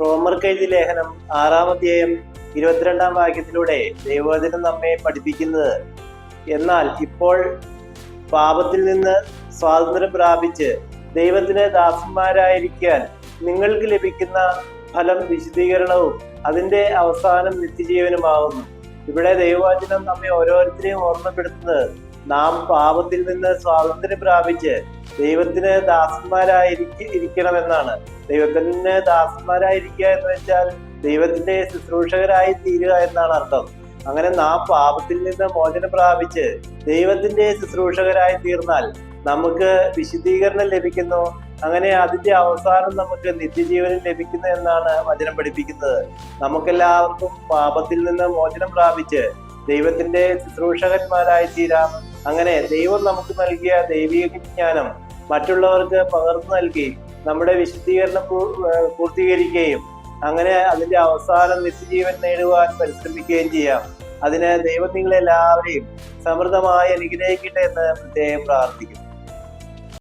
റോമർക്ക് എഴുതിയ ലേഖനം 6-ാം അധ്യായം 22-ാം വാക്യത്തിലൂടെ ദൈവവചനം നമ്മെ പഠിപ്പിക്കുന്നത്, എന്നാൽ ഇപ്പോൾ പാപത്തിൽ നിന്ന് സ്വാതന്ത്ര്യം പ്രാപിച്ച് ദൈവത്തിന് ദാസന്മാരായിരിക്കാൻ നിങ്ങൾക്ക് ലഭിക്കുന്ന ഫലം വിശുദ്ധീകരണവും അതിന്റെ അവസാനം നിത്യജീവനുമാകുന്നു. ഇവിടെ ദൈവവചനം നമ്മെ ഓരോരുത്തരെയും ഓർമ്മപ്പെടുത്തുന്നത്, നാം പാപത്തിൽ നിന്ന് സ്വാതന്ത്ര്യം പ്രാപിച്ച് ദൈവത്തിന് ദാസന്മാരായിരിക്കണമെന്നാണ്. ദൈവത്തിന് ദാസന്മാരായിരിക്കുക എന്ന് വെച്ചാൽ ദൈവത്തിന്റെ ശുശ്രൂഷകരായി തീരുക എന്നാണ് അർത്ഥം. അങ്ങനെ നാം പാപത്തിൽ നിന്ന് മോചനം പ്രാപിച്ച് ദൈവത്തിന്റെ ശുശ്രൂഷകരായി തീർന്നാൽ നമുക്ക് വിശുദ്ധീകരണം ലഭിക്കുന്നു. അങ്ങനെ അതിന്റെ അവസാനം നമുക്ക് നിത്യജീവനം ലഭിക്കുന്നു എന്നാണ് വചനം പഠിപ്പിക്കുന്നത്. നമുക്കെല്ലാവർക്കും പാപത്തിൽ നിന്ന് മോചനം പ്രാപിച്ച് ദൈവത്തിന്റെ ശുശ്രൂഷകന്മാരായി തീരാം. അങ്ങനെ ദൈവം നമുക്ക് നൽകിയ ദൈവിക ജ്ഞാനം മറ്റുള്ളവർക്ക് പകർന്നു നൽകി നമ്മുടെ വിശുദ്ധീകരണം പൂർത്തീകരിക്കുകയും അങ്ങനെ അതിന്റെ അവസാനം നിത്യജീവൻ നേടുവാൻ പരിശ്രമിക്കുകയും ചെയ്യാം. അതിന് ദൈവം നിങ്ങളെല്ലാവരെയും സമൃദ്ധമായി അനുഗ്രഹിക്കട്ടെ എന്ന് പ്രത്യേകം പ്രാർത്ഥിക്കുന്നു.